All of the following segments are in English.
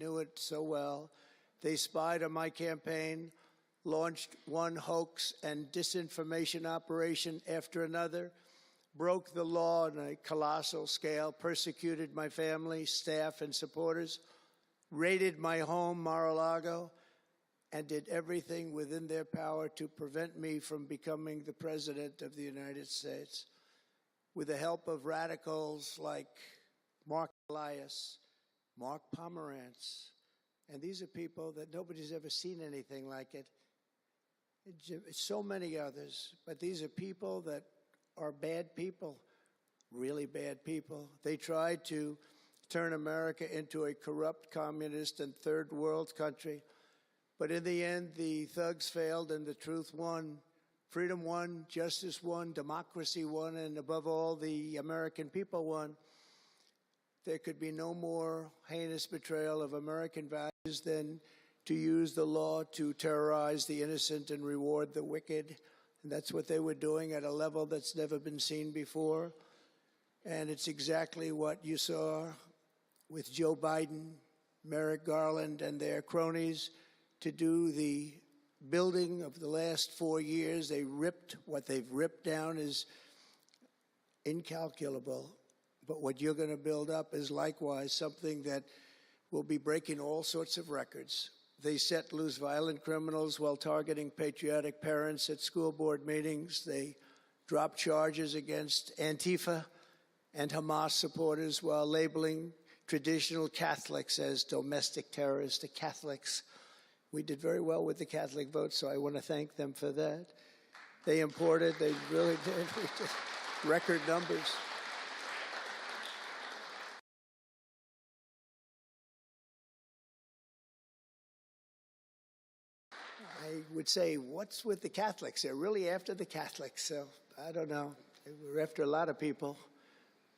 knew it so well. They spied on my campaign, launched one hoax and disinformation operation after another, broke the law on a colossal scale, persecuted my family, staff, and supporters, raided my home, Mar-a-Lago, and did everything within their power to prevent me from becoming the President of the United States. With the help of radicals like Mark Elias, Mark Pomerantz, and these are people that nobody's ever seen anything like it. So many others, but these are people that are bad people, really bad people. They tried to turn America into a corrupt, communist, and third world country. But in the end, the thugs failed and the truth won. Freedom won, justice won, democracy won, and above all, the American people won. There could be no more heinous betrayal of American values than to use the law to terrorize the innocent and reward the wicked. And that's what they were doing at a level that's never been seen before. And it's exactly what you saw with Joe Biden, Merrick Garland, and their cronies to do the building of the last 4 years. What they've ripped down is incalculable. But what you're going to build up is likewise something that will be breaking all sorts of records. They set loose violent criminals while targeting patriotic parents at school board meetings. They dropped charges against Antifa and Hamas supporters while labeling traditional Catholics as domestic terrorists. The Catholics, we did very well with the Catholic vote, so I want to thank them for that. They really did, record numbers. I would say, what's with the Catholics? They're really after the Catholics, so I don't know. They were after a lot of people.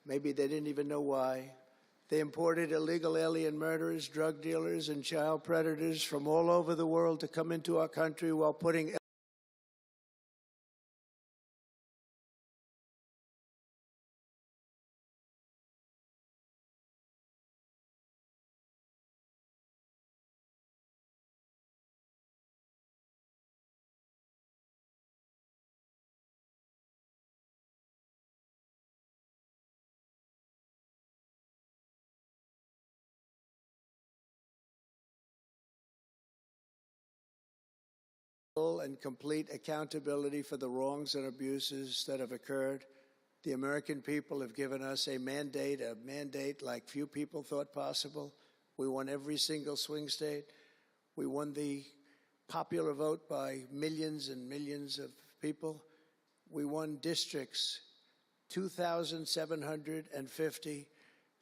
Maybe they didn't even know why. They imported illegal alien murderers, drug dealers, and child predators from all over the world to come into our country while putting full and complete accountability for the wrongs and abuses that have occurred. The American people have given us a mandate like few people thought possible. We won every single swing state. We won the popular vote by millions and millions of people. We won districts, 2,750.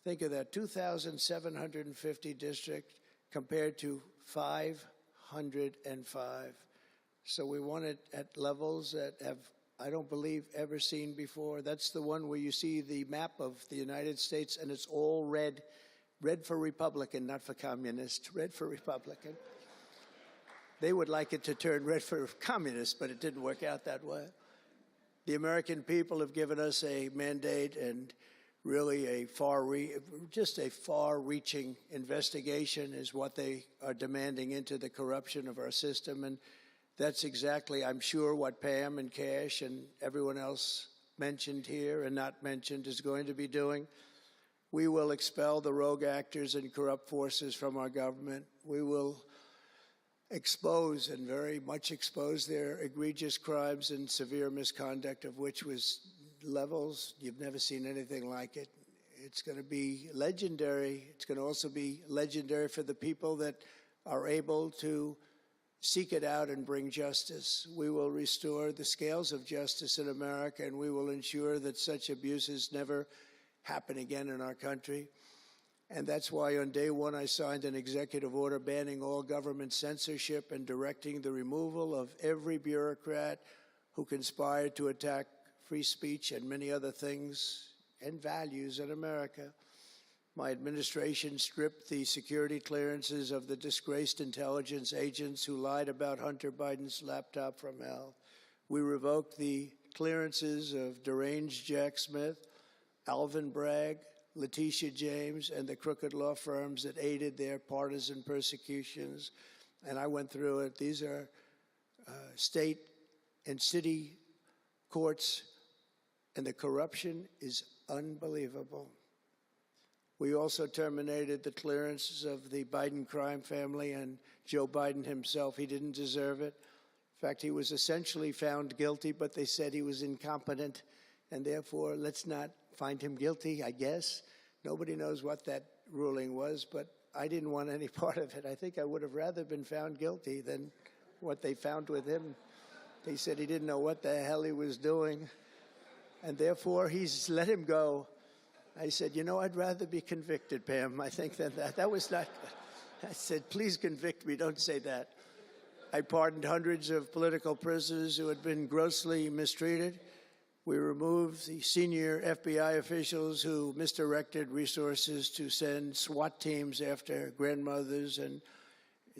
Think of that, 2,750 districts compared to 505. So we won it at levels that I don't believe, ever seen before. That's the one where you see the map of the United States, and it's all red. Red for Republican, not for communist. Red for Republican. They would like it to turn red for communist, but it didn't work out that way. The American people have given us a mandate and really just a far-reaching investigation is what they are demanding into the corruption of our system. And that's exactly, I'm sure, what Pam and Cash and everyone else mentioned here and not mentioned is going to be doing. We will expel the rogue actors and corrupt forces from our government. We will expose and very much expose their egregious crimes and severe misconduct, of which was levels you've never seen anything like it. It's going to be legendary. It's going to also be legendary for the people that are able to seek it out and bring justice. We will restore the scales of justice in America, and we will ensure that such abuses never happen again in our country. And that's why on day one I signed an executive order banning all government censorship and directing the removal of every bureaucrat who conspired to attack free speech and many other things and values in America. My administration stripped the security clearances of the disgraced intelligence agents who lied about Hunter Biden's laptop from hell. We revoked the clearances of deranged Jack Smith, Alvin Bragg, Letitia James and the crooked law firms that aided their partisan persecutions. And I went through it. These are state and city courts, and the corruption is unbelievable. We also terminated the clearances of the Biden crime family and Joe Biden himself. He didn't deserve it. In fact, he was essentially found guilty, but they said he was incompetent, and therefore let's not find him guilty, I guess. Nobody knows what that ruling was, but I didn't want any part of it. I think I would have rather been found guilty than what they found with him. They said he didn't know what the hell he was doing, and therefore he's let him go. I said, you know, I'd rather be convicted, Pam, I think, than that. That was not good. I said, please convict me, don't say that. I pardoned hundreds of political prisoners who had been grossly mistreated. We removed the senior FBI officials who misdirected resources to send SWAT teams after grandmothers and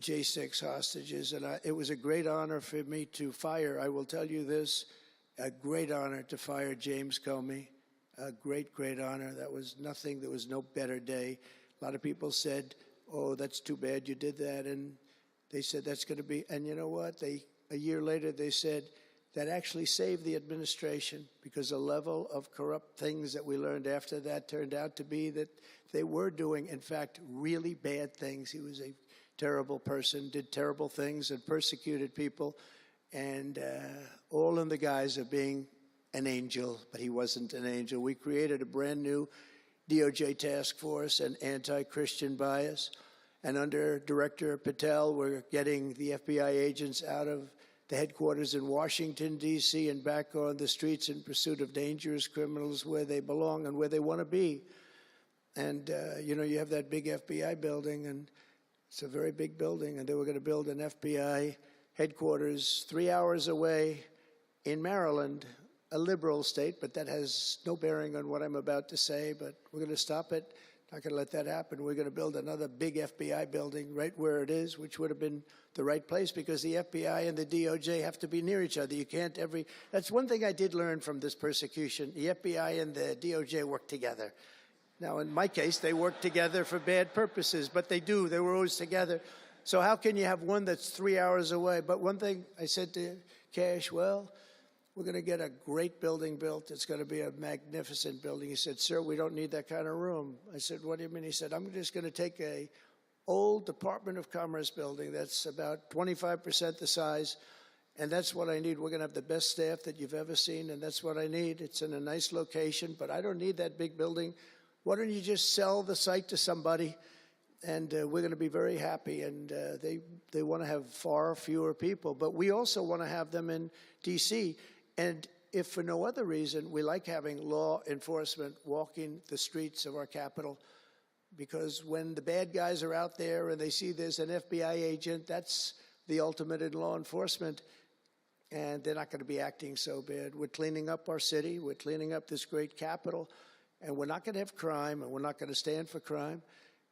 J6 hostages. And it was a great honor for me to fire, I will tell you this, a great honor to fire James Comey. A great, great honor. That was nothing. There was no better day. A lot of people said, oh, that's too bad you did that. And they said that's going to be, and you know what? A year later, they said that actually saved the administration, because the level of corrupt things that we learned after that turned out to be that they were doing, in fact, really bad things. He was a terrible person, did terrible things, and persecuted people, and all in the guise of being an angel, but he wasn't an angel. We created a brand new DOJ task force and anti-Christian bias. And under Director Patel, we're getting the FBI agents out of the headquarters in Washington, D.C., and back on the streets in pursuit of dangerous criminals where they belong and where they want to be. And, you know, you have that big FBI building, and it's a very big building, and they were going to build an FBI headquarters 3 hours away in Maryland, a liberal state, but that has no bearing on what I'm about to say, but we're going to stop it. Not going to let that happen. We're going to build another big FBI building right where it is, which would have been the right place, because the FBI and the DOJ have to be near each other. You can't that's one thing I did learn from this persecution. The FBI and the DOJ work together. Now, in my case, they work together for bad purposes, but they do. They were always together. So how can you have one that's 3 hours away? But one thing I said to Cash, well, we're going to get a great building built. It's going to be a magnificent building. He said, sir, we don't need that kind of room. I said, what do you mean? He said, I'm just going to take a old Department of Commerce building that's about 25% the size, and that's what I need. We're going to have the best staff that you've ever seen, and that's what I need. It's in a nice location, but I don't need that big building. Why don't you just sell the site to somebody, and we're going to be very happy. And they want to have far fewer people, but we also want to have them in D.C., and if for no other reason, we like having law enforcement walking the streets of our capital, because when the bad guys are out there and they see there's an FBI agent, that's the ultimate in law enforcement, and they're not going to be acting so bad. We're cleaning up our city. We're cleaning up this great capital, and we're not going to have crime, and we're not going to stand for crime,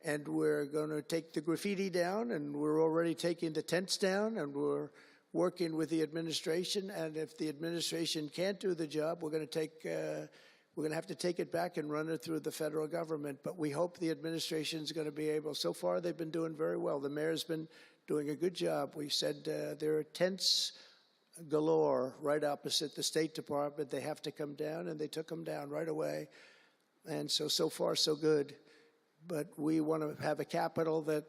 and we're going to take the graffiti down, and we're already taking the tents down, and we're working with the administration, and if the administration can't do the job, we're going to have to take it back and run it through the federal government. But we hope the administration is going to be able. So far, they've been doing very well. The mayor's been doing a good job. We said there are tents galore right opposite the State Department. They have to come down, and they took them down right away. And so far, so good. But we want to have a capital that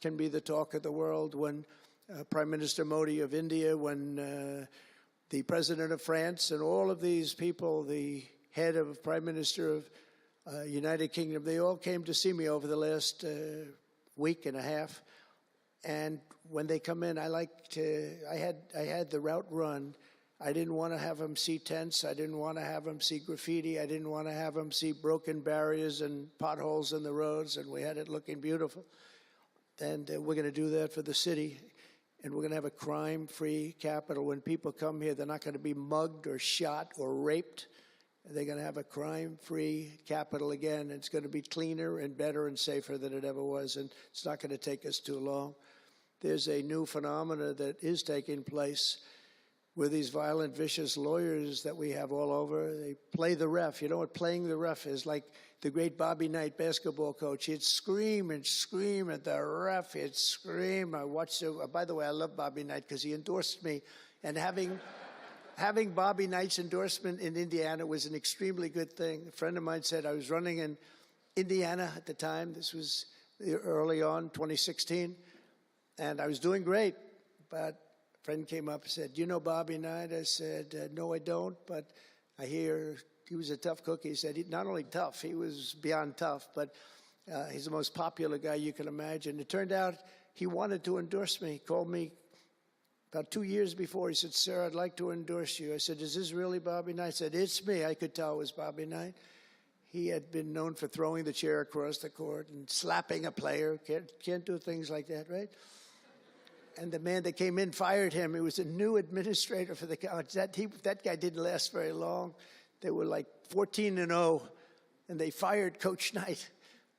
can be the talk of the world. When Prime Minister Modi of India, when the President of France, and all of these people, the head of Prime Minister of United Kingdom, they all came to see me over the last week and a half. And when they come in, I had the route run. I didn't want to have them see tents. I didn't want to have them see graffiti. I didn't want to have them see broken barriers and potholes in the roads, and we had it looking beautiful. And we're going to do that for the city. And we're going to have a crime-free capital. When people come here, they're not going to be mugged or shot or raped. They're going to have a crime-free capital again. It's going to be cleaner and better and safer than it ever was, and it's not going to take us too long. There's a new phenomena that is taking place. with these violent, vicious lawyers that we have all over. They play the ref. You know what playing the ref is? Like the great Bobby Knight, basketball coach. He'd scream and scream at the ref. He'd scream. I watched it. By the way, I love Bobby Knight because he endorsed me. And having Bobby Knight's endorsement in Indiana was an extremely good thing. A friend of mine said I was running in Indiana at the time. This was early on, 2016. And I was doing great. But a friend came up and said, "You know Bobby Knight?" I said, "No, I don't, but I hear he was a tough cookie." He said, not only tough, he was beyond tough, but he's the most popular guy you can imagine. It turned out he wanted to endorse me. He called me about 2 years before. He said, "Sir, I'd like to endorse you." I said, "Is this really Bobby Knight?" He said, "It's me." I could tell it was Bobby Knight. He had been known for throwing the chair across the court and slapping a player. Can't do things like that, right? And the man that came in fired him. He was a new administrator for the college. That guy didn't last very long. They were like 14-0, and they fired Coach Knight.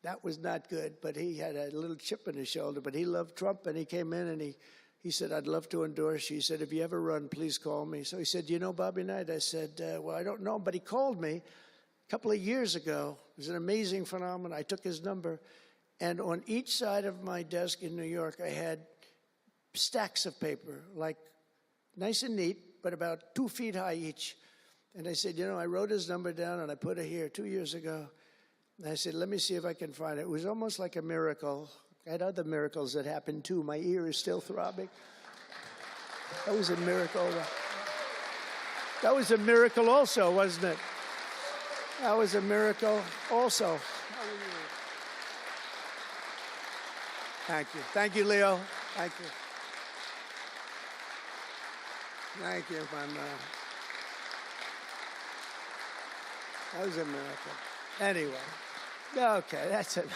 That was not good, but he had a little chip in his shoulder. But he loved Trump, and he came in, and he said, "I'd love to endorse you." He said, "If you ever run, please call me." So he said, "You know Bobby Knight?" I said, "Well, I don't know him," but he called me a couple of years ago. It was an amazing phenomenon. I took his number, and on each side of my desk in New York, I had stacks of paper, like nice and neat, but about 2 feet high each. And I said, I wrote his number down and I put it here 2 years ago. And I said, let me see if I can find it. It was almost like a miracle. I had other miracles that happened too. My ear is still throbbing. That was a miracle. That was a miracle also, wasn't it? That was a miracle also. Thank you. Thank you, Leo. Thank you. Thank you, my man. That was a miracle. Anyway, okay, that's it.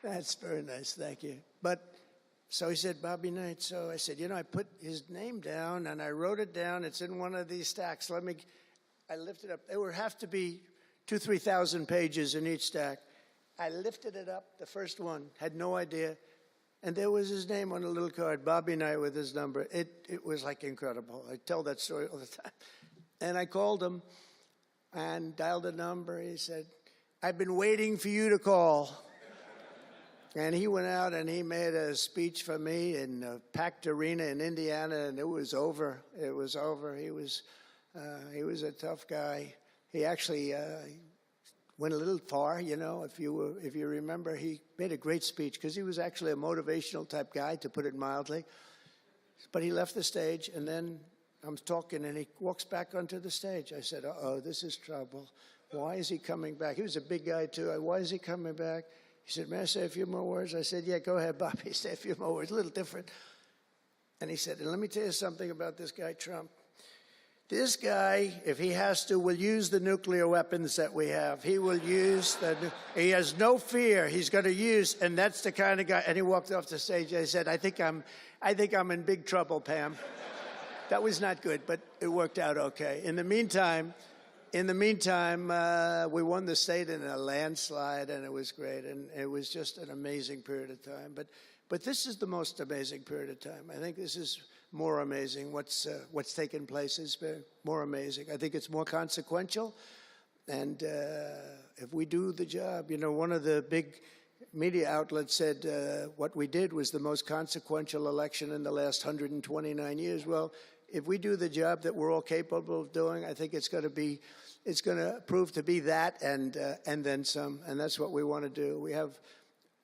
That's very nice, thank you. But, so he said, Bobby Knight. So I said, I put his name down and I wrote it down. It's in one of these stacks. I lifted up. There would have to be 2,000-3,000 pages in each stack. I lifted it up, the first one, had no idea. And there was his name on a little card, Bobby Knight with his number. It was like incredible. I tell that story all the time. And I called him and dialed a number. He said, "I've been waiting for you to call." And he went out and he made a speech for me in a packed arena in Indiana, and it was over. It was over. He was a tough guy. He actually went a little far, if you remember. He made a great speech because he was actually a motivational type guy, to put it mildly. But he left the stage, and then I'm talking, and he walks back onto the stage. I said, "Uh-oh, this is trouble. Why is he coming back?" He was a big guy, too. "Why is he coming back?" He said, "May I say a few more words?" I said, "Yeah, go ahead, Bobby, say a few more words." A little different. And he said, "And let me tell you something about this guy, Trump. This guy, if he has to, will use the nuclear weapons that we have. He will use he has no fear. He's going to use, and that's the kind of guy." And he walked off the stage. I said, I think I'm in big trouble, Pam." That was not good, but it worked out okay. In the meantime, we won the state in a landslide, and it was great. And it was just an amazing period of time. But this is the most amazing period of time. I think this is more amazing. What's taken place is more amazing. I think it's more consequential. And if we do the job, one of the big media outlets said what we did was the most consequential election in the last 129 years. Well, if we do the job that we're all capable of doing, I think it's going to prove to be that and then some. And that's what we want to do. We have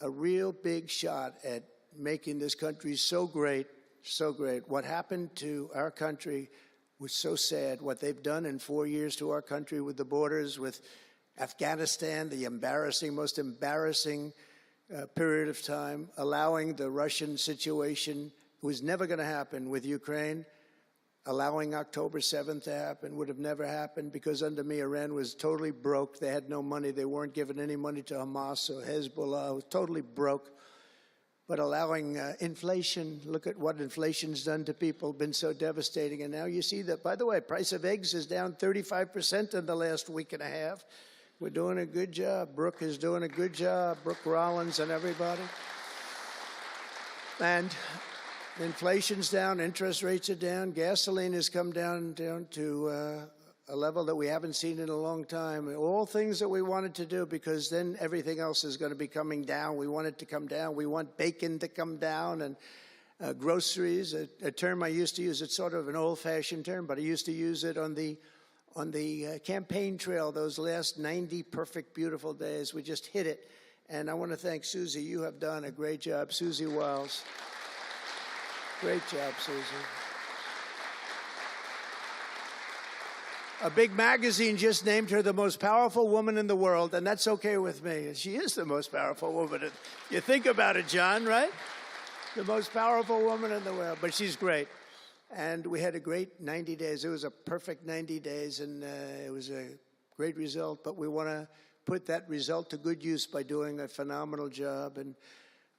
a real big shot at making this country so great, so great. What happened to our country was so sad. What they've done in 4 years to our country with the borders, with Afghanistan, the most embarrassing period of time, allowing the Russian situation, was never going to happen, with Ukraine. Allowing October 7th to happen would have never happened, because under me, Iran was totally broke. They had no money. They weren't giving any money to Hamas or Hezbollah. It was totally broke. But allowing inflation, look at what inflation's done to people, been so devastating. And now you see that, by the way, price of eggs is down 35% in the last week and a half. We're doing a good job. Brooke is doing a good job. Brooke Rollins and everybody. And Inflation's down, interest rates are down, gasoline has come down to a level that we haven't seen in a long time. All things that we wanted to do, because then everything else is going to be coming down. We want it to come down. We want bacon to come down, and groceries, a term I used to use. It's sort of an old-fashioned term, but I used to use it on the campaign trail, those last 90 perfect, beautiful days. We just hit it. And I want to thank Susie. You have done a great job. Susie Wiles. Great job, Susie. A big magazine just named her the most powerful woman in the world, and that's okay with me. She is the most powerful woman. You think about it, John, right? The most powerful woman in the world, but she's great. And we had a great 90 days. It was a perfect 90 days, and it was a great result. But we want to put that result to good use by doing a phenomenal job. And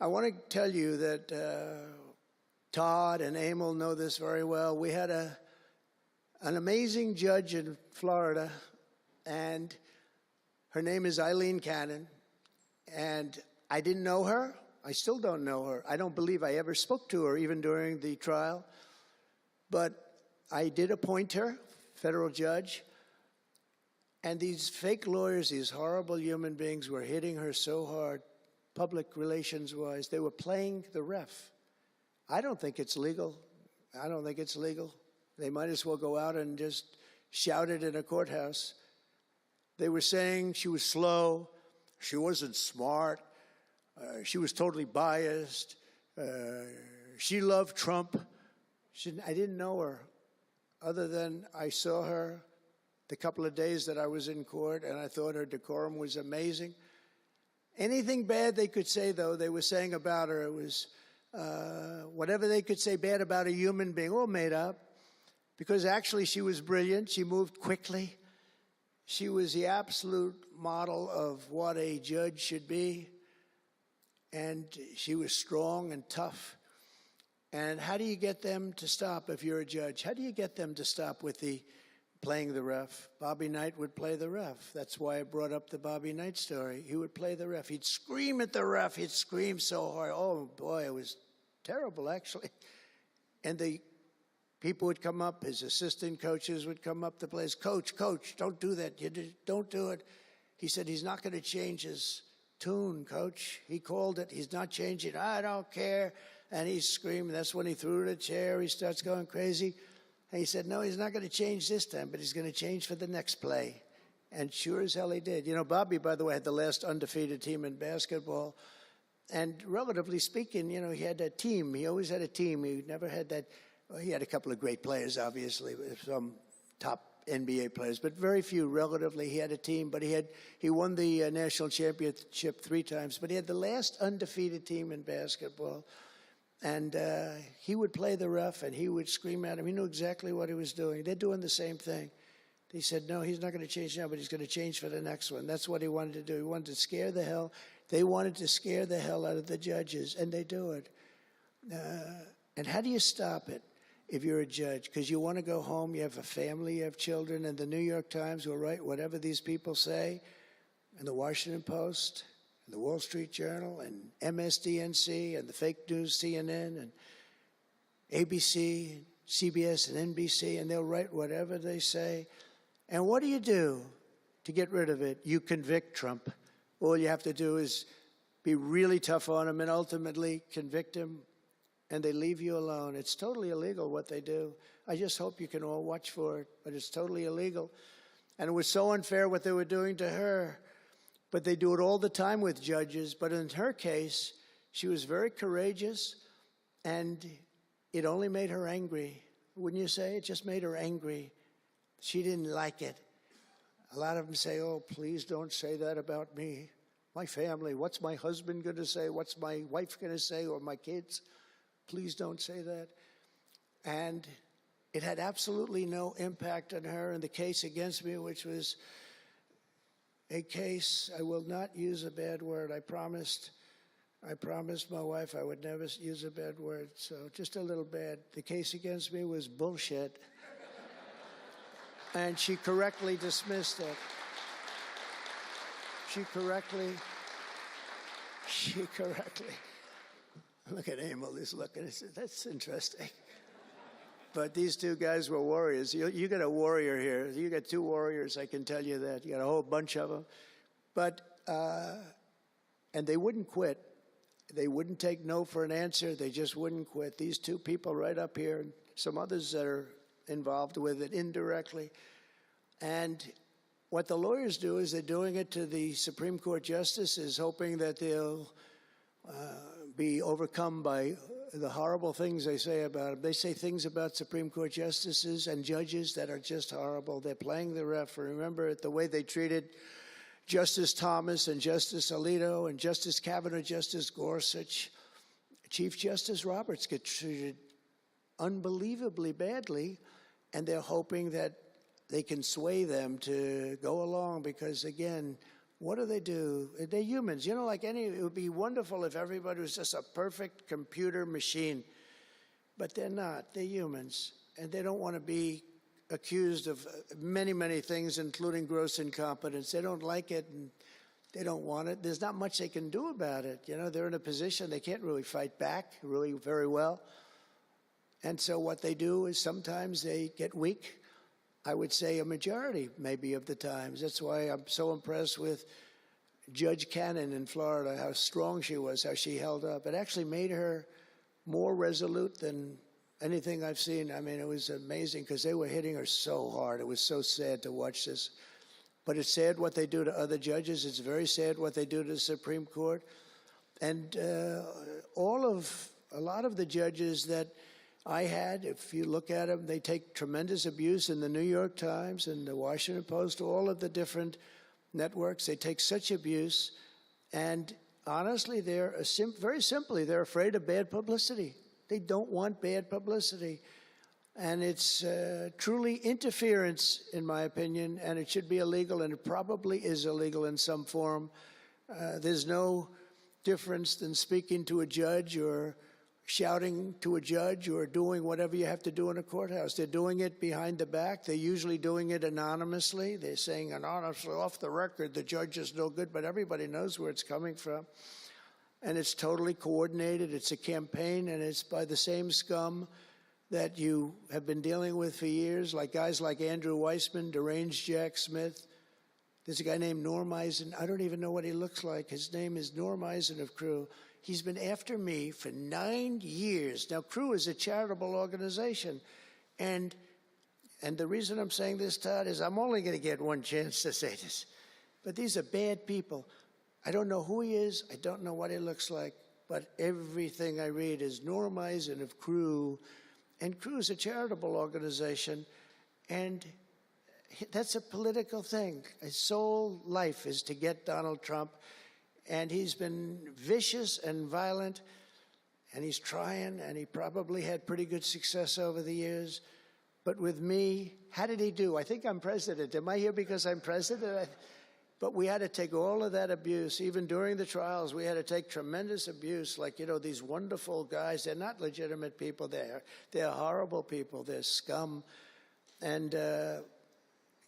I want to tell you that Todd and Emil know this very well. We had an amazing judge in Florida, and her name is Eileen Cannon. And I didn't know her. I still don't know her. I don't believe I ever spoke to her, even during the trial. But I did appoint her, federal judge. And these fake lawyers, these horrible human beings, were hitting her so hard, public relations-wise. They were playing the ref. I don't think it's legal. I don't think it's legal. They might as well go out and just shout it in a courthouse. They were saying she was slow, she wasn't smart, she was totally biased, she loved Trump. I didn't know her, other than I saw her the couple of days that I was in court, and I thought her decorum was amazing. Anything bad they could say, though, they were saying about her, it was whatever they could say bad about a human being, all made up. Because actually she was brilliant. She moved quickly. She was the absolute model of what a judge should be. And she was strong and tough. And how do you get them to stop if you're a judge? How do you get them to stop with the playing the ref? Bobby Knight would play the ref. That's why I brought up the Bobby Knight story. He would play the ref. He'd scream at the ref. He'd scream so hard. Oh, boy, it was terrible, actually. And the people would come up, his assistant coaches would come up to players. Coach, don't do that. Don't do it. He said he's not going to change his tune, coach. He called it. He's not changing. I don't care. And he's screaming. That's when he threw the chair. He starts going crazy. And he said, no, he's not going to change this time, but he's going to change for the next play. And sure as hell he did. You know, Bobby, by the way, had the last undefeated team in basketball. And relatively speaking, you know, he had a team. He always had a team. He never had that. Well, he had a couple of great players, obviously, some top NBA players, but very few relatively. He had a team, but he won the national championship 3 times. But he had the last undefeated team in basketball. And he would play the ref, and he would scream at him. He knew exactly what he was doing. They're doing the same thing. He said, no, he's not going to change now, but he's going to change for the next one. That's what he wanted to do. He wanted to scare the hell. They wanted to scare the hell out of the judges, and they do it. And how do you stop it if you're a judge? Because you want to go home, you have a family, you have children, and the New York Times will write whatever these people say, and the Washington Post, and the Wall Street Journal, and MSDNC, and the fake news CNN, and ABC, CBS, and NBC, and they'll write whatever they say. And what do you do to get rid of it? You convict Trump. All you have to do is be really tough on him and ultimately convict him, and they leave you alone. It's totally illegal what they do. I just hope you can all watch for it, but it's totally illegal. And it was so unfair what they were doing to her. But they do it all the time with judges. But in her case, she was very courageous, and it only made her angry. Wouldn't you say? It just made her angry. She didn't like it. A lot of them say, oh, please don't say that about me. My family, what's my husband going to say? What's my wife going to say, or my kids? Please don't say that. And it had absolutely no impact on her in the case against me, which was a case, I will not use a bad word. I promised my wife I would never use a bad word, so just a little bad. The case against me was bullshit. And she correctly dismissed it. She correctly. Look at Emil, he's looking. He said, that's interesting. But these two guys were warriors. You got a warrior here. You got two warriors, I can tell you that. You got a whole bunch of them. But, and they wouldn't quit. They wouldn't take no for an answer. They just wouldn't quit. These two people right up here, and some others that are involved with it indirectly. And what the lawyers do is they're doing it to the Supreme Court justices, hoping that they'll be overcome by the horrible things they say about them. They say things about Supreme Court justices and judges that are just horrible. They're playing the ref. Remember the way they treated Justice Thomas and Justice Alito and Justice Kavanaugh, Justice Gorsuch. Chief Justice Roberts get treated unbelievably badly, and they're hoping that they can sway them to go along because, again, what do? They're humans. You know, like it would be wonderful if everybody was just a perfect computer machine, but they're not. They're humans, and they don't want to be accused of many, many things, including gross incompetence. They don't like it, and they don't want it. There's not much they can do about it. You know, they're in a position they can't really fight back really very well. And so what they do is sometimes they get weak. I would say a majority, maybe, of the times. That's why I'm so impressed with Judge Cannon in Florida, how strong she was, how she held up. It actually made her more resolute than anything I've seen. I mean, it was amazing because they were hitting her so hard. It was so sad to watch this. But it's sad what they do to other judges. It's very sad what they do to the Supreme Court. And a lot of the judges that I had, if you look at them, they take tremendous abuse in the New York Times and the Washington Post, all of the different networks. They take such abuse. And honestly, very simply, they're afraid of bad publicity. They don't want bad publicity. And it's truly interference, in my opinion, and it should be illegal, and it probably is illegal in some form. There's no difference than speaking to a judge or shouting to a judge or doing whatever you have to do in a courthouse. They're doing it behind the back. They're usually doing it anonymously. They're saying anonymously, off the record, the judge is no good, but everybody knows where it's coming from. And it's totally coordinated. It's a campaign, and it's by the same scum that you have been dealing with for years, like guys like Andrew Weissman, deranged Jack Smith. There's a guy named Norm Eisen. I don't even know what he looks like. His name is Norm Eisen of Crew. He's been after me for 9 years. Now, Crew is a charitable organization. And the reason I'm saying this, Todd, is I'm only going to get one chance to say this. But these are bad people. I don't know who he is. I don't know what he looks like. But everything I read is Norm Eisen of Crew. And Crew is a charitable organization. And that's a political thing. His sole life is to get Donald Trump. And he's been vicious and violent, and he's trying, and he probably had pretty good success over the years. But with me, how did he do? I think I'm president. Am I here because I'm president? But we had to take all of that abuse. Even during the trials, we had to take tremendous abuse. Like, you know, these wonderful guys, they're not legitimate people. They're horrible people. They're scum. And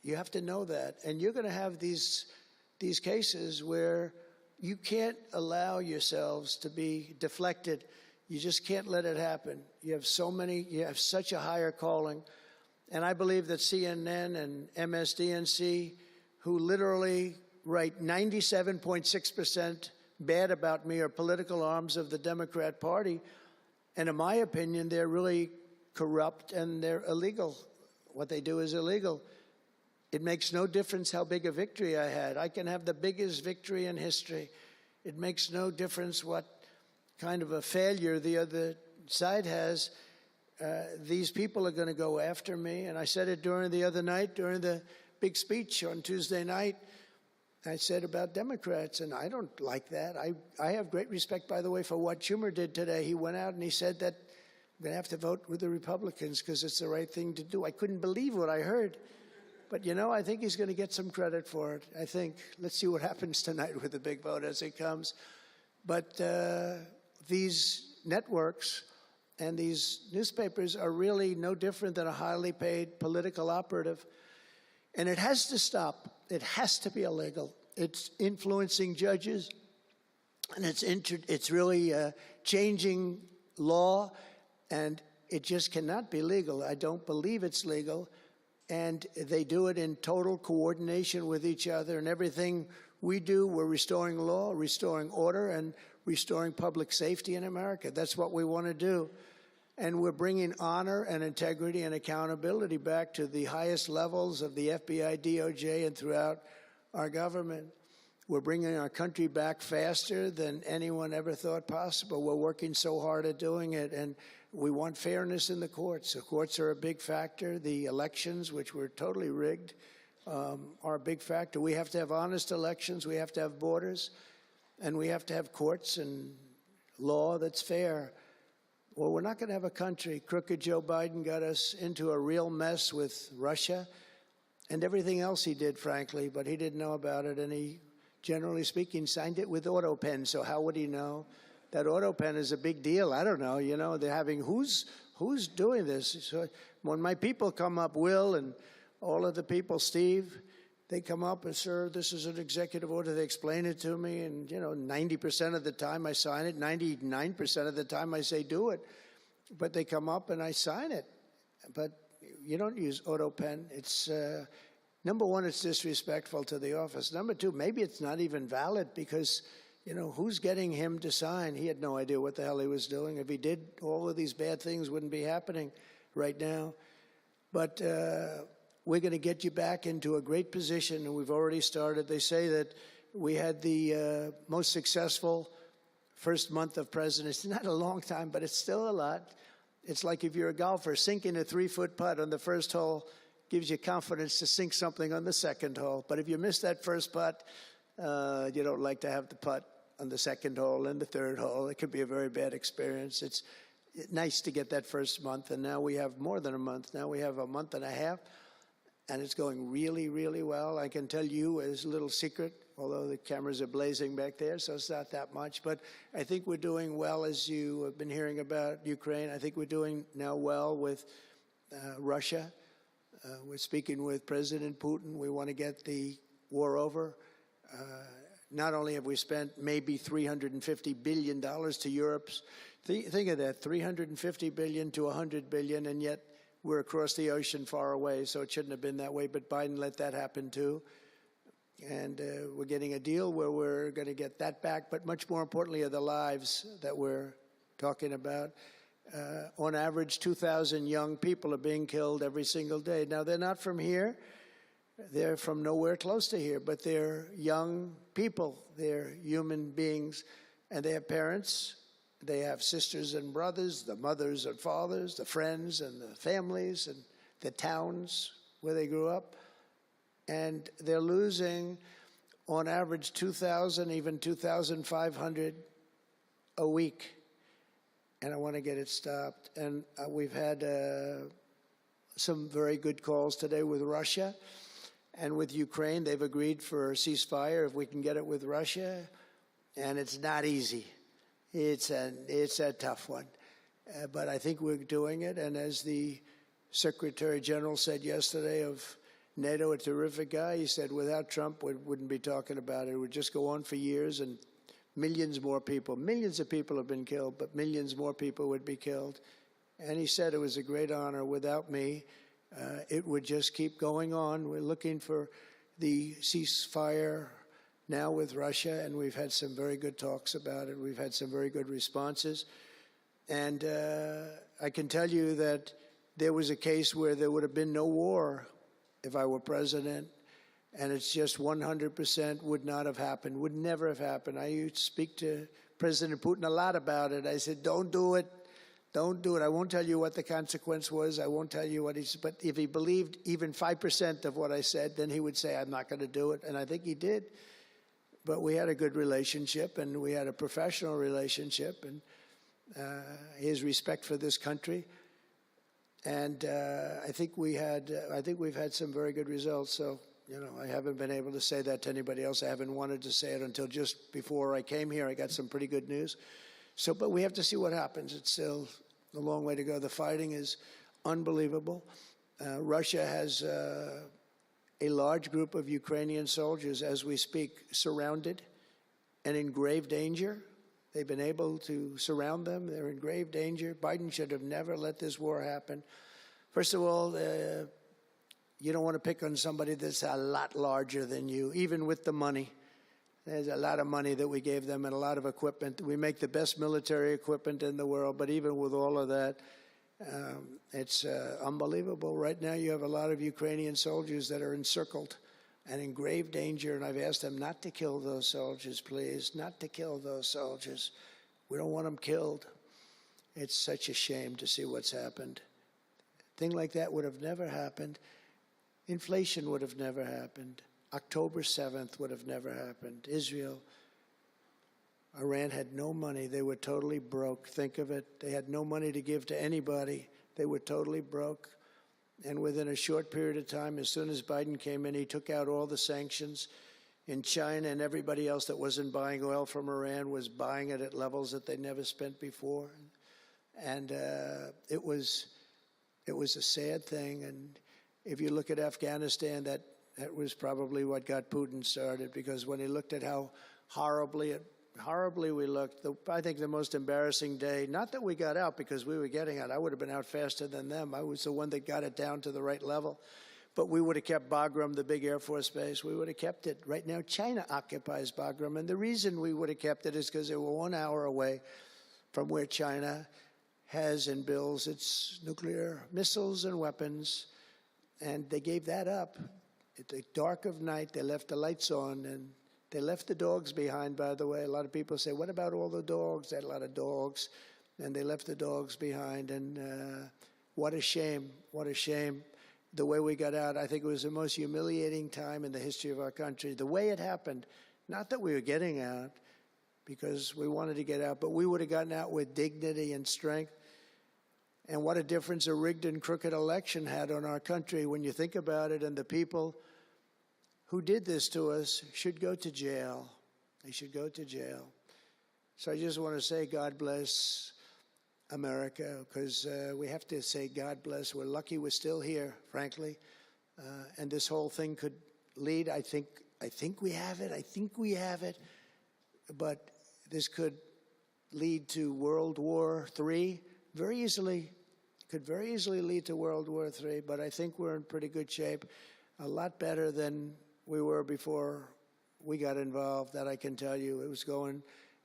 you have to know that. And you're going to have these cases where you can't allow yourselves to be deflected. You just can't let it happen. You have such a higher calling. And I believe that CNN and MSDNC, who literally write 97.6% bad about me, are political arms of the Democrat Party. And in my opinion, they're really corrupt and they're illegal. What they do is illegal. It makes no difference how big a victory I had. I can have the biggest victory in history. It makes no difference what kind of a failure the other side has. These people are going to go after me. And I said it during the big speech on Tuesday night. I said about Democrats, and I don't like that. I have great respect, by the way, for what Schumer did today. He went out and he said that I'm going to have to vote with the Republicans because it's the right thing to do. I couldn't believe what I heard. But, you know, I think he's going to get some credit for it. I think. Let's see what happens tonight with the big vote as it comes. But these networks and these newspapers are really no different than a highly paid political operative. And it has to stop. It has to be illegal. It's influencing judges. And it's really changing law, and it just cannot be legal. I don't believe it's legal. And they do it in total coordination with each other. And everything we do, we're restoring law, restoring order, and restoring public safety in America. That's what we want to do. And we're bringing honor and integrity and accountability back to the highest levels of the FBI, DOJ, and throughout our government. We're bringing our country back faster than anyone ever thought possible. We're working so hard at doing it, and we want fairness in the courts. The courts are a big factor. The elections, which were totally rigged, are a big factor. We have to have honest elections. We have to have borders, and we have to have courts and law that's fair. Well, we're not going to have a country. Crooked Joe Biden got us into a real mess with Russia and everything else he did, frankly, but he didn't know about it, and he, generally speaking, signed it with auto pen. So how would he know? That auto pen is a big deal. I don't know. You know, they're having who's doing this? So when my people come up, Will and all of the people, Steve, they come up and, sir, this is an executive order. They explain it to me, and 90% of the time I sign it. 99% of the time I say do it, but they come up and I sign it. But you don't use auto pen. It's number one, it's disrespectful to the office. Number two, maybe it's not even valid because, who's getting him to sign? He had no idea what the hell he was doing. If he did, all of these bad things wouldn't be happening right now. But we're going to get you back into a great position, and we've already started. They say that we had the most successful first month of presidency. It's not a long time, but it's still a lot. It's like if you're a golfer, sinking a 3-foot putt on the first hole gives you confidence to sink something on the second hole. But if you miss that first putt, you don't like to have the putt on the second hole and the third hole. It could be a very bad experience. It's nice to get that first month, and now we have more than a month. Now we have a month and a half, and it's going really, really well. I can tell you as a little secret, although the cameras are blazing back there, so it's not that much. But I think we're doing well, as you have been hearing about Ukraine. I think we're doing now well with Russia. We're speaking with President Putin. We want to get the war over. Not only have we spent maybe $350 billion to Europe, think of that, $350 billion to $100 billion, and yet we're across the ocean far away, so it shouldn't have been that way, but Biden let that happen too. And we're getting a deal where we're going to get that back, but much more importantly are the lives that we're talking about. On average, 2,000 young people are being killed every single day. Now, they're not from here. They're from nowhere close to here, but they're young people. They're human beings, and they have parents. They have sisters and brothers, the mothers and fathers, the friends and the families and the towns where they grew up. And they're losing, on average, 2,000, even 2,500 a week. And I want to get it stopped. And we've had some very good calls today with Russia and with Ukraine. They've agreed for a ceasefire if we can get it with Russia. And it's not easy. It's a tough one. But I think we're doing it. And as the Secretary General said yesterday of NATO, a terrific guy, he said without Trump, we wouldn't be talking about it. It would just go on for years, and millions of people have been killed, but millions more people would be killed. And he said it was a great honor. Without me, it would just keep going on. We're looking for the ceasefire now with Russia, and we've had some very good talks about it. We've had some very good responses. And I can tell you that there was a case where there would have been no war if I were president, and it's just 100% would not have happened, would never have happened. I used to speak to President Putin a lot about it. I said, don't do it. Don't do it. I won't tell you what the consequence was. I won't tell you what he said. But if he believed even 5% of what I said, then he would say, I'm not going to do it. And I think he did. But we had a good relationship, and we had a professional relationship, and his respect for this country. And I think we've had some very good results. So, I haven't been able to say that to anybody else. I haven't wanted to say it until just before I came here. I got some pretty good news. So, but we have to see what happens. It's still a long way to go. The fighting is unbelievable. Russia has a large group of Ukrainian soldiers, as we speak, surrounded. and in grave danger. They've been able to surround them. They're in grave danger. Biden should have never let this war happen. First of all, you don't want to pick on somebody that's a lot larger than you, even with the money. There's a lot of money that we gave them and a lot of equipment. We make the best military equipment in the world, but even with all of that, it's unbelievable. Right now you have a lot of Ukrainian soldiers that are encircled and in grave danger, and I've asked them not to kill those soldiers, please, not to kill those soldiers. We don't want them killed. It's such a shame to see what's happened. A thing like that would have never happened. Inflation would have never happened. October 7th would have never happened. Israel, Iran had no money. They were totally broke. Think of it. They had no money to give to anybody. They were totally broke. And within a short period of time, as soon as Biden came in, he took out all the sanctions. In China and everybody else that wasn't buying oil from Iran was buying it at levels that they never spent before. And it was a sad thing. And if you look at Afghanistan, that was probably what got Putin started, because when he looked at how horribly we looked, I think the most embarrassing day, not that we got out because we were getting out. I would have been out faster than them. I was the one that got it down to the right level. But we would have kept Bagram, the big Air Force base. We would have kept it. Right now, China occupies Bagram. And the reason we would have kept it is because they were 1 hour away from where China has and builds its nuclear missiles and weapons. And they gave that up. At the dark of night, they left the lights on, and they left the dogs behind, by the way. A lot of people say, what about all the dogs? They had a lot of dogs, and they left the dogs behind. And what a shame, what a shame. The way we got out, I think it was the most humiliating time in the history of our country. The way it happened, not that we were getting out, because we wanted to get out, but we would have gotten out with dignity and strength. And what a difference a rigged and crooked election had on our country when you think about it. And the people who did this to us should go to jail. They should go to jail. So I just want to say God bless America, because we have to say God bless. We're lucky we're still here, frankly. And this whole thing could lead, I think we have it. I think we have it. But this could lead to World War III very easily. Could very easily lead to World War III, but I think we're in pretty good shape, a lot better than we were before we got involved, that I can tell you.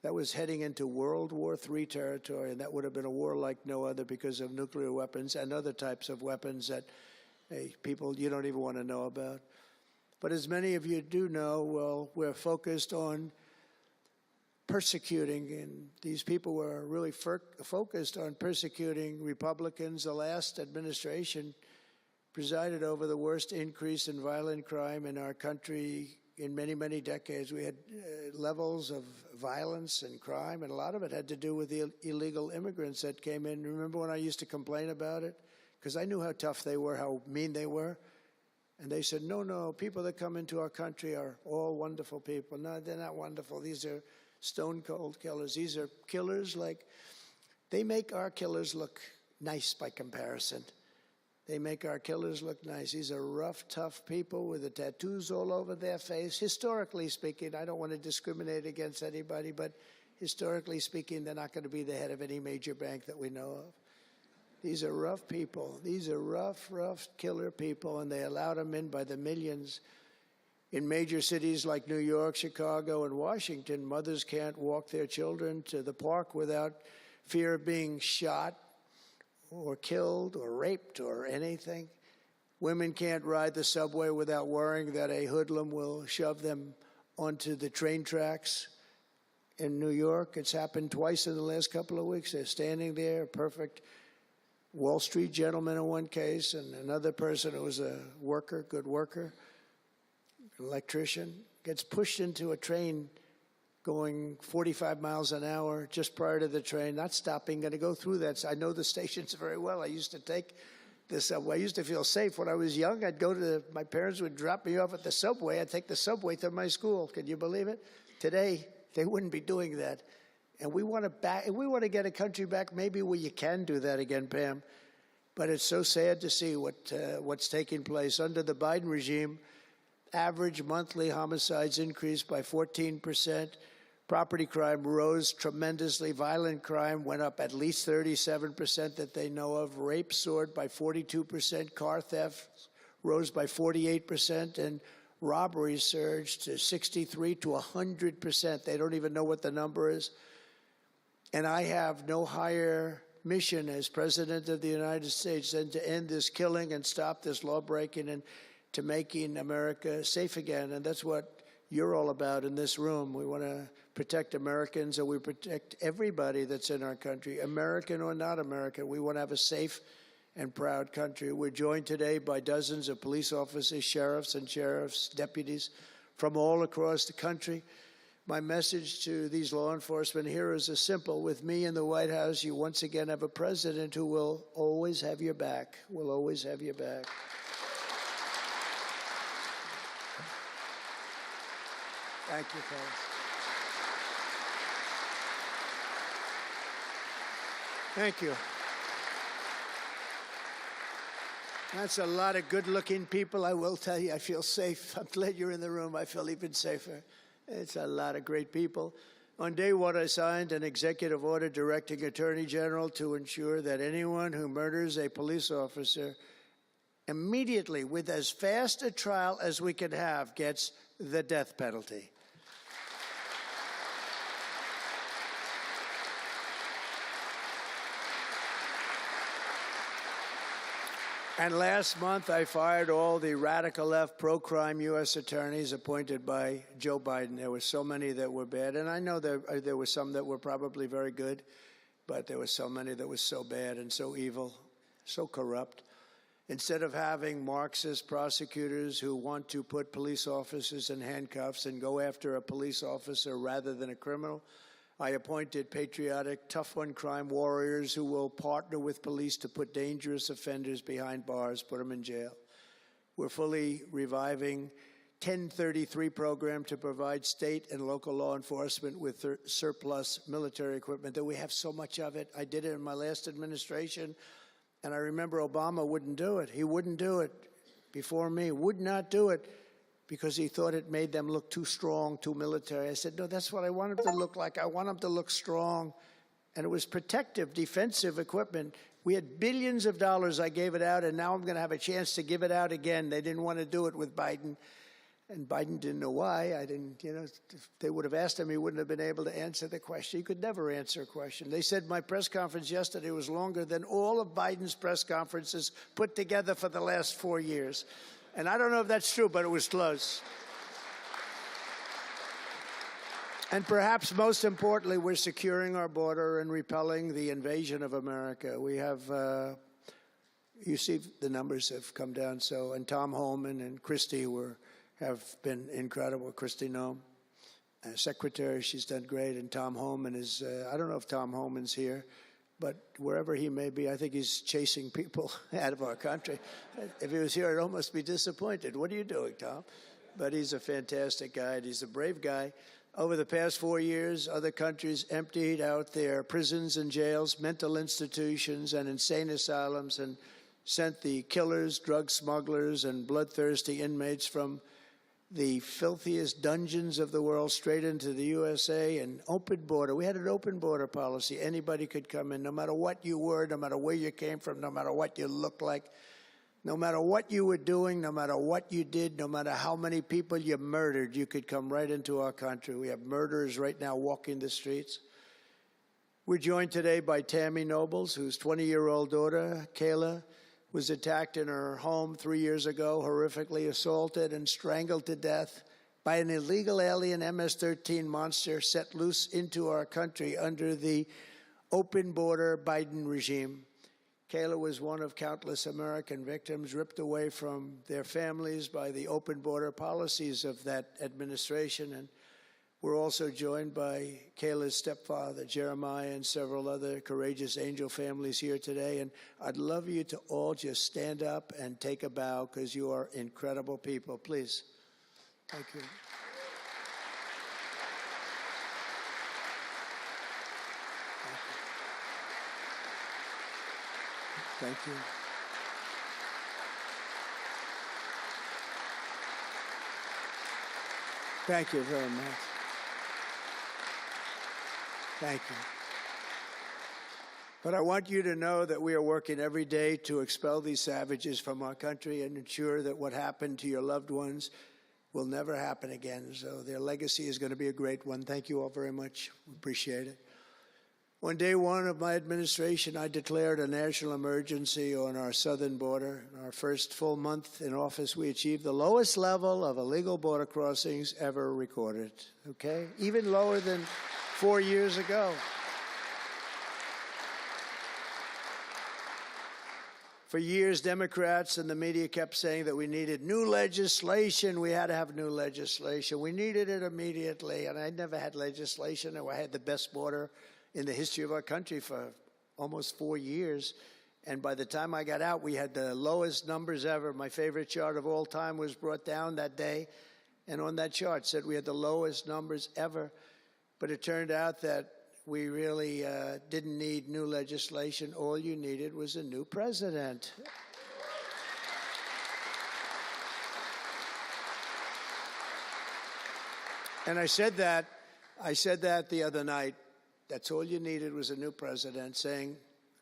That was heading into World War III territory, and that would have been a war like no other because of nuclear weapons and other types of weapons that people you don't even want to know about. But as many of you do know, well, we're focused on persecuting, and these people were really focused on persecuting Republicans. The last administration presided over the worst increase in violent crime in our country in many, many decades. We had levels of violence and crime, and a lot of it had to do with the illegal immigrants that came in. Remember when I used to complain about it? Because I knew how tough they were, how mean they were. And they said, no, people that come into our country are all wonderful people. No, they're not wonderful. These are stone cold killers. These are killers they make our killers look nice by comparison. They make our killers look nice. These are rough, tough people with the tattoos all over their face. Historically speaking, I don't want to discriminate against anybody, but historically speaking, they're not going to be the head of any major bank that we know of. These are rough people. These are rough killer people, and they allowed them in by the millions. In major cities like New York, Chicago, and Washington, mothers can't walk their children to the park without fear of being shot or killed or raped or anything. Women can't ride the subway without worrying that a hoodlum will shove them onto the train tracks. In New York, it's happened twice in the last couple of weeks. They're standing there, a perfect Wall Street gentleman in one case, and another person who was a worker, good worker, electrician, gets pushed into a train going 45 miles an hour just prior to the train, not stopping, going to go through that. So I know the stations very well. I used to take the subway. I used to feel safe. When I was young, I'd go to my parents would drop me off at the subway. I'd take the subway to my school. Can you believe it? Today, they wouldn't be doing that. And we want to get a country back maybe where you can do that again, Pam. But it's so sad to see what's taking place under the Biden regime. Average monthly homicides increased by 14%. Property crime rose tremendously. Violent crime went up at least 37% that they know of. Rape soared by 42%. Car theft rose by 48%. And robberies surged to 63 to 100%. They don't even know what the number is. And I have no higher mission as President of the United States than to end this killing and stop this law-breaking and to making America safe again. And that's what you're all about in this room. We want to protect Americans, and we protect everybody that's in our country, American or not American. We want to have a safe and proud country. We're joined today by dozens of police officers, sheriffs and sheriff's deputies from all across the country. My message to these law enforcement heroes is simple. With me in the White House, you once again have a president who will always have your back, will always have your back. Thank you, fellas. Thank you. That's a lot of good-looking people. I will tell you, I feel safe. I'm glad you're in the room. I feel even safer. It's a lot of great people. On day one, I signed an executive order directing Attorney General to ensure that anyone who murders a police officer immediately, with as fast a trial as we can have, gets the death penalty. And last month, I fired all the radical left pro-crime U.S. attorneys appointed by Joe Biden. There were so many that were bad. And I know there were some that were probably very good, but there were so many that were so bad and so evil, so corrupt. Instead of having Marxist prosecutors who want to put police officers in handcuffs and go after a police officer rather than a criminal, I appointed patriotic, tough-on-crime warriors who will partner with police to put dangerous offenders behind bars, put them in jail. We're fully reviving 1033 program to provide state and local law enforcement with surplus military equipment, that we have so much of it. I did it in my last administration, and I remember Obama wouldn't do it. He wouldn't do it before me, would not do it, because he thought it made them look too strong, too military. I said, no, that's what I want them to look like. I want them to look strong. And it was protective, defensive equipment. We had billions of dollars. I gave it out, and now I'm going to have a chance to give it out again. They didn't want to do it with Biden, and Biden didn't know why. I didn't, if they would have asked him, he wouldn't have been able to answer the question. He could never answer a question. They said my press conference yesterday was longer than all of Biden's press conferences put together for the last 4 years. And I don't know if that's true, but it was close. And perhaps most importantly, we're securing our border and repelling the invasion of America. We have, you see the numbers have come down. So, and Tom Homan and Christie have been incredible. Christie Noem, secretary, she's done great. And Tom Homan is, I don't know if Tom Homan's here, but wherever he may be, I think he's chasing people out of our country. If he was here, I'd almost be disappointed. What are you doing, Tom? But he's a fantastic guy, and he's a brave guy. Over the past 4 years, other countries emptied out their prisons and jails, mental institutions, and insane asylums, and sent the killers, drug smugglers, and bloodthirsty inmates from the filthiest dungeons of the world straight into the USA. And open border. We had an open border policy. Anybody could come in, no matter what you were, no matter where you came from, no matter what you looked like, no matter what you were doing, no matter what you did, no matter how many people you murdered, you could come right into our country. We have murderers right now walking the streets. We're joined today by Tammy Nobles, whose 20-year-old daughter, Kayla, was attacked in her home 3 years ago, horrifically assaulted and strangled to death by an illegal alien MS-13 monster set loose into our country under the open border Biden regime. Kayla was one of countless American victims ripped away from their families by the open border policies of that administration. And we're also joined by Kayla's stepfather, Jeremiah, and several other courageous angel families here today. And I'd love you to all just stand up and take a bow, because you are incredible people. Please. Thank you. Thank you. Thank you very much. Thank you. But I want you to know that we are working every day to expel these savages from our country and ensure that what happened to your loved ones will never happen again. So their legacy is going to be a great one. Thank you all very much. We appreciate it. On day one of my administration, I declared a national emergency on our southern border. In our first full month in office, we achieved the lowest level of illegal border crossings ever recorded, okay? Even lower than 4 years ago. For years, Democrats and the media kept saying that we needed new legislation. We had to have new legislation. We needed it immediately, and I never had legislation. I had the best border in the history of our country for almost 4 years. And by the time I got out, we had the lowest numbers ever. My favorite chart of all time was brought down that day. And on that chart said we had the lowest numbers ever. But it turned out that we really didn't need new legislation. All you needed was a new president. And I said that the other night. That's all you needed was a new president saying,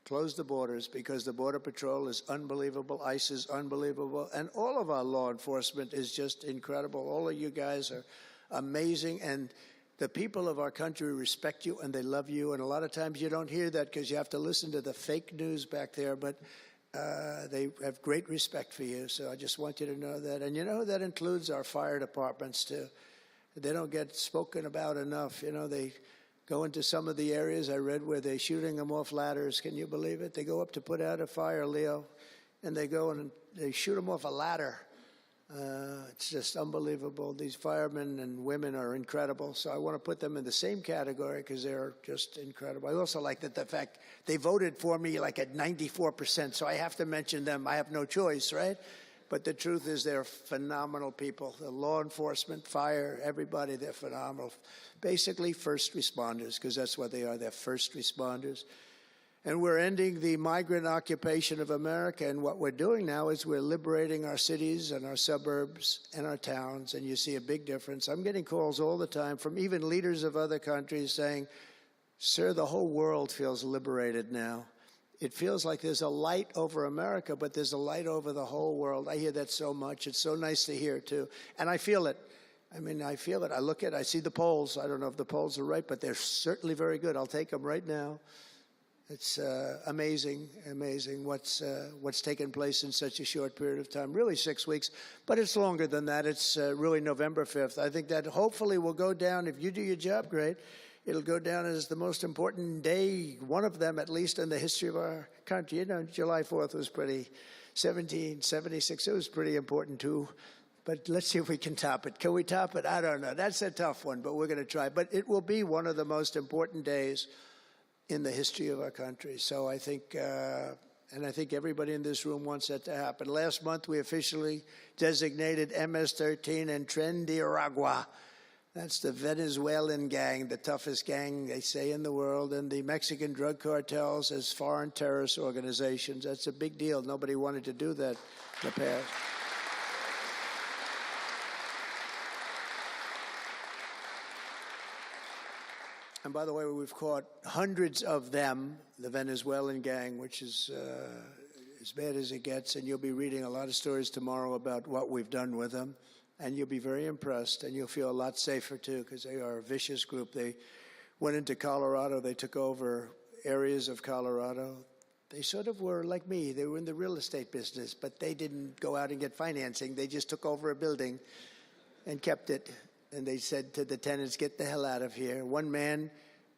close the borders, because the Border Patrol is unbelievable, ICE is unbelievable, and all of our law enforcement is just incredible. All of you guys are amazing, and the people of our country respect you and they love you, and a lot of times you don't hear that because you have to listen to the fake news back there, but they have great respect for you, so I just want you to know that. And you know, that includes our fire departments too. They don't get spoken about enough. You know, they go into some of the areas I read where they're shooting them off ladders. Can you believe it? They go up to put out a fire, Leo, and they go and they shoot them off a ladder. It's just unbelievable. These firemen and women are incredible. So I want to put them in the same category because they're just incredible. I also like that the fact they voted for me like at 94%. So I have to mention them. I have no choice, right? But the truth is they're phenomenal people. The law enforcement, fire, everybody, they're phenomenal. Basically first responders, because that's what they are. They're first responders. And we're ending the migrant occupation of America. And what we're doing now is we're liberating our cities and our suburbs and our towns. And you see a big difference. I'm getting calls all the time from even leaders of other countries saying, sir, the whole world feels liberated now. It feels like there's a light over America, but there's a light over the whole world. I hear that so much. It's so nice to hear, too. And I feel it. I mean, I feel it. I look at it. I see the polls. I don't know if the polls are right, but they're certainly very good. I'll take them right now. It's amazing what's taken place in such a short period of time, really 6 weeks, but it's longer than that. It's really November 5th. I think that hopefully will go down, if you do your job great, it'll go down as the most important day, one of them at least in the history of our country. You know, July 4th was pretty, 1776, it was pretty important too. But let's see if we can top it. Can we top it? I don't know. That's a tough one, but we're going to try. But it will be one of the most important days in the history of our country. So I think, and I think everybody in this room wants that to happen. Last month, we officially designated MS-13 and Tren de Aragua. That's the Venezuelan gang, the toughest gang, they say, in the world, and the Mexican drug cartels as foreign terrorist organizations. That's a big deal. Nobody wanted to do that in the past. And by the way, we've caught hundreds of them, the Venezuelan gang, which is as bad as it gets. And you'll be reading a lot of stories tomorrow about what we've done with them. And you'll be very impressed. And you'll feel a lot safer, too, because they are a vicious group. They went into Colorado. They took over areas of Colorado. They sort of were like me. They were in the real estate business, but they didn't go out and get financing. They just took over a building and kept it. And they said to the tenants, get the hell out of here. One man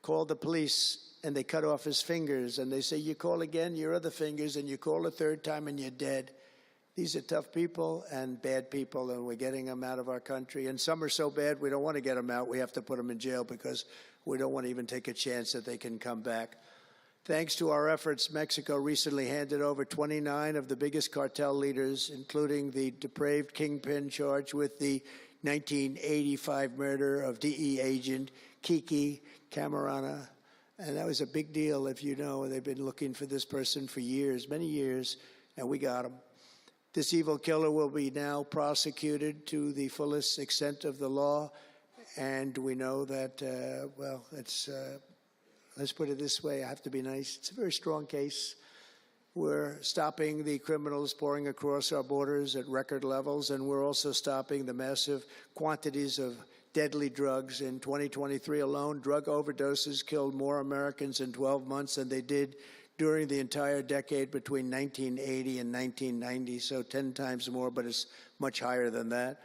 called the police, and they cut off his fingers. And they say, you call again, your other fingers, and you call a third time, and you're dead. These are tough people and bad people, and we're getting them out of our country. And some are so bad, we don't want to get them out. We have to put them in jail because we don't want to even take a chance that they can come back. Thanks to our efforts, Mexico recently handed over 29 of the biggest cartel leaders, including the depraved kingpin charged with the 1985 murder of DE agent Kiki Camarena. And that was a big deal, if you know. They've been looking for this person for years, many years, and we got him. This evil killer will be now prosecuted to the fullest extent of the law. And we know that, well, it's let's put it this way, I have to be nice. It's a very strong case. We're stopping the criminals pouring across our borders at record levels, and we're also stopping the massive quantities of deadly drugs. In 2023 alone, drug overdoses killed more Americans in 12 months than they did during the entire decade between 1980 and 1990, so 10 times more, but it's much higher than that.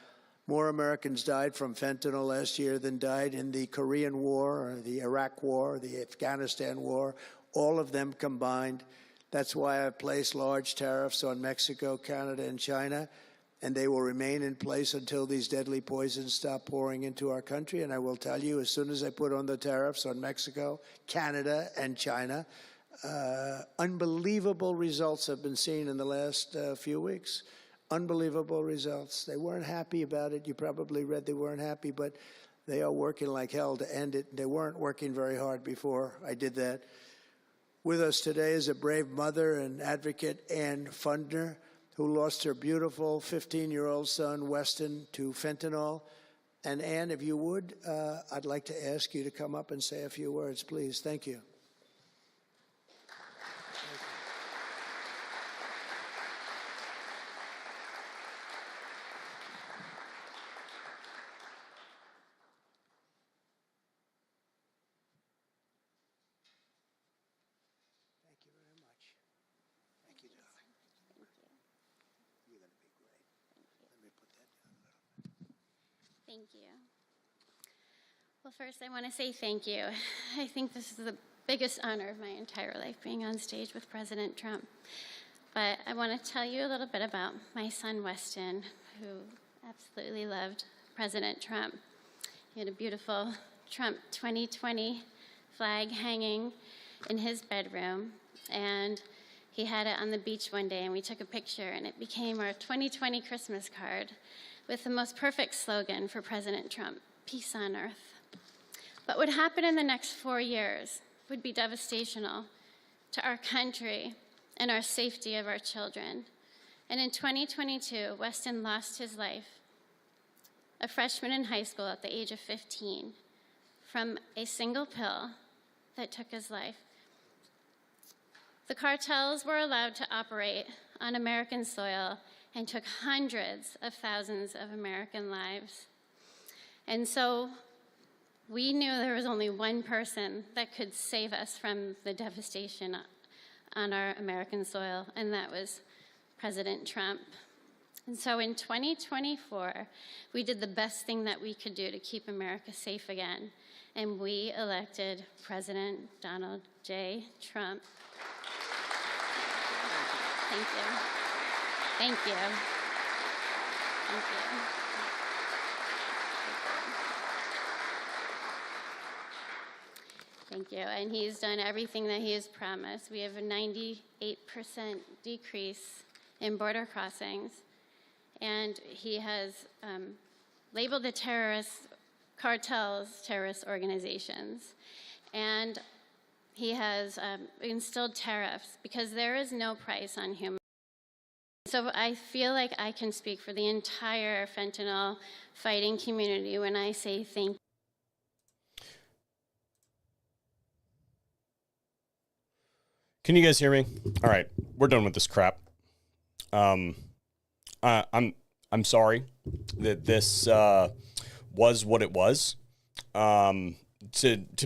More Americans died from fentanyl last year than died in the Korean War, or the Iraq War, the Afghanistan War, all of them combined. That's why I've placed large tariffs on Mexico, Canada, and China, and they will remain in place until these deadly poisons stop pouring into our country. And I will tell you, as soon as I put on the tariffs on Mexico, Canada, and China, unbelievable results have been seen in the last few weeks. Unbelievable results. They weren't happy about it. You probably read they weren't happy, but they are working like hell to end it. They weren't working very hard before I did that. With us today is a brave mother and advocate, Ann Fundner, who lost her beautiful 15-year-old son, Weston, to fentanyl. And Ann, if you would, I'd like to ask you to come up and say a few words, please. Thank you. Thank you. Well, first I want to say thank you. I think this is the biggest honor of my entire life, being on stage with President Trump. But I want to tell you a little bit about my son, Weston, who absolutely loved President Trump. He had a beautiful Trump 2020 flag hanging in his bedroom, and he had it on the beach one day, and we took a picture, and it became our 2020 Christmas card with the most perfect slogan for President Trump: peace on earth. What would happen in the next 4 years would be devastational to our country and our safety of our children. And in 2022, Weston lost his life, a freshman in high school at the age of 15, from a single pill that took his life. The cartels were allowed to operate on American soil and took hundreds of thousands of American lives. And so we knew there was only one person that could save us from the devastation on our American soil, and that was President Trump. And so in 2024, we did the best thing that we could do to keep America safe again, and we elected President Donald J. Trump. Thank you. Thank you. Thank you. Thank you. And he's done everything that he has promised. We have a 98% decrease in border crossings. And he has labeled the terrorist cartels terrorist organizations. And he has instilled tariffs because there is no price on human. So I feel like I can speak for the entire fentanyl fighting community when I say thank you. Can you guys hear me? All right, we're done with this crap. I'm sorry that this was what it was. To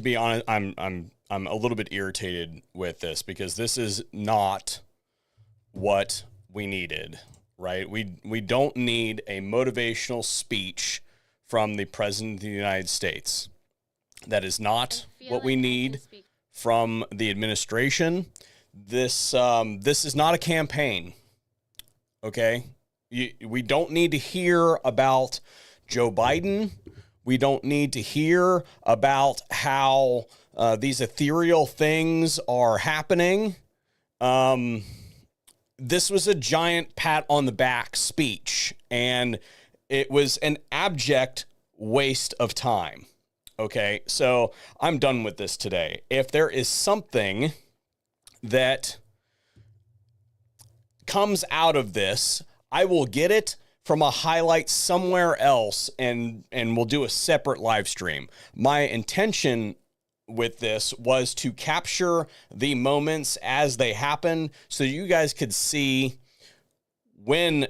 be honest, I'm a little bit irritated with this because this is not what we needed, right? We don't need a motivational speech from the President of the United States. That is not what we need from the administration. This is not a campaign, okay? We don't need to hear about Joe Biden. We don't need to hear about how these ethereal things are happening. This was a giant pat on the back speech, and it was an abject waste of time. Okay, so I'm done with this today. If there is something that comes out of this, I will get it from a highlight somewhere else and we'll do a separate live stream. My intention with this was to capture the moments as they happen so you guys could see when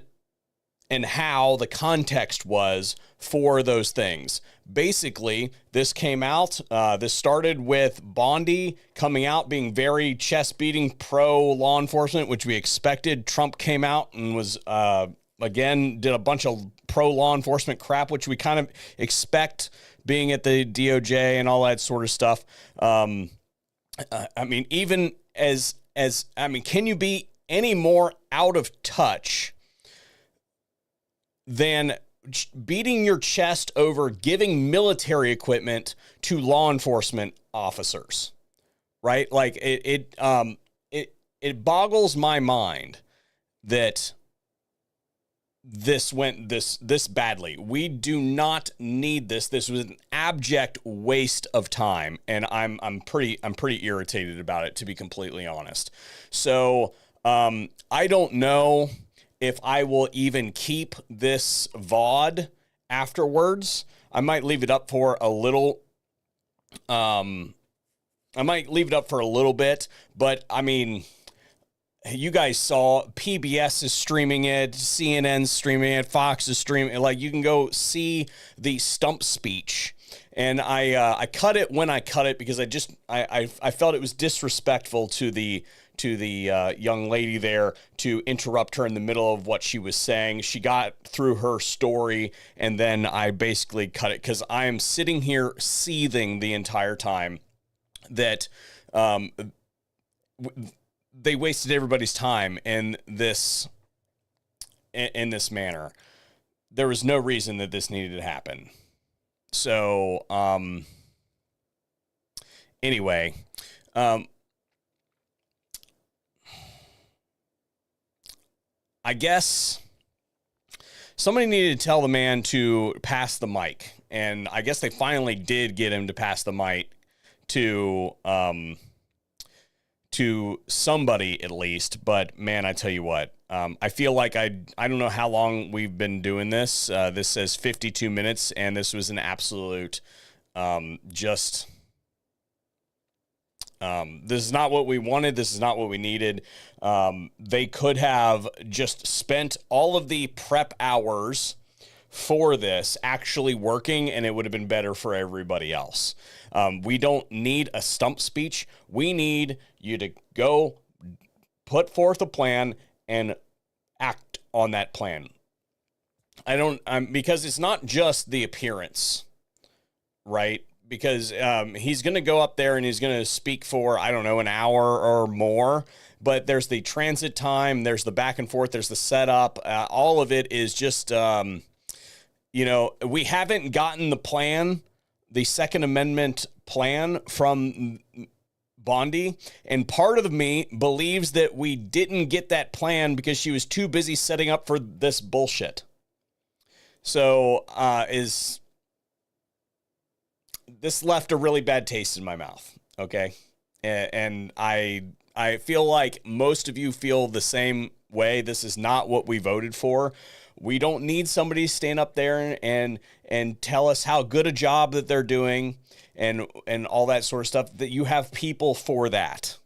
and how the context was for those things. Basically, this came out, this started with Bondi coming out, being very chest-beating pro-law enforcement, which we expected. Trump came out and was, again, did a bunch of pro-law enforcement crap, which we kind of expect being at the DOJ and all that sort of stuff. I mean, even can you be any more out of touch than beating your chest over giving military equipment to law enforcement officers, right? Like it boggles my mind that this went this badly. We do not need this. This was an abject waste of time, and I'm pretty irritated about it, to be completely honest. So I don't know if I will even keep this VOD afterwards. I might leave it up for a little. I might leave it up for a little bit, but I mean, you guys saw PBS is streaming it, CNN's streaming it, Fox is streaming it. Like, you can go see the stump speech. And I cut it when I cut it because I felt it was disrespectful to the young lady there to interrupt her in the middle of what she was saying. She got through her story, and then I basically cut it because I am sitting here seething the entire time that they wasted everybody's time in this manner. There was no reason that this needed to happen. So, anyway, I guess somebody needed to tell the man to pass the mic, and I guess they finally did get him to pass the mic to somebody at least. But man, I tell you what, I feel like I don't know how long we've been doing this. This says 52 minutes, and this was an absolute this is not what we wanted. This is not what we needed. They could have just spent all of the prep hours for this actually working, and it would have been better for everybody else. We don't need a stump speech. We need you to go put forth a plan and act on that plan. Because it's not just the appearance, right? Because he's going to go up there and he's going to speak for, I don't know, an hour or more. But there's the transit time, there's the back and forth, there's the setup. All of it is just, we haven't gotten the plan, the Second Amendment plan from Bondi. And part of me believes that we didn't get that plan because she was too busy setting up for this bullshit. So this left a really bad taste in my mouth, okay? And I feel like most of you feel the same way. This is not what we voted for. We don't need somebody to stand up there and tell us how good a job that they're doing and all that sort of stuff. That you have people for that.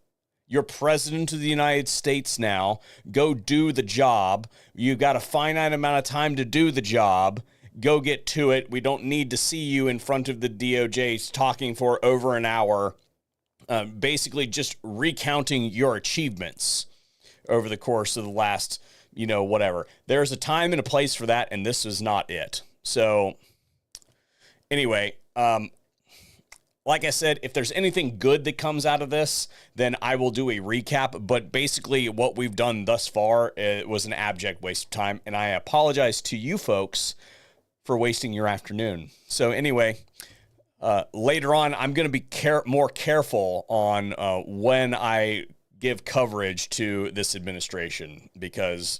You're president of the United States now. Go do the job. You've got a finite amount of time to do the job. Go get to it. We don't need to see you in front of the DOJ talking for over an hour, basically just recounting your achievements over the course of the last, whatever. There's a time and a place for that, and this is not it. So anyway, like I said, if there's anything good that comes out of this, then I will do a recap. But basically what we've done thus far, it was an abject waste of time, and I apologize to you folks for wasting your afternoon. So anyway, later on, I'm going to be more careful on when I give coverage to this administration, because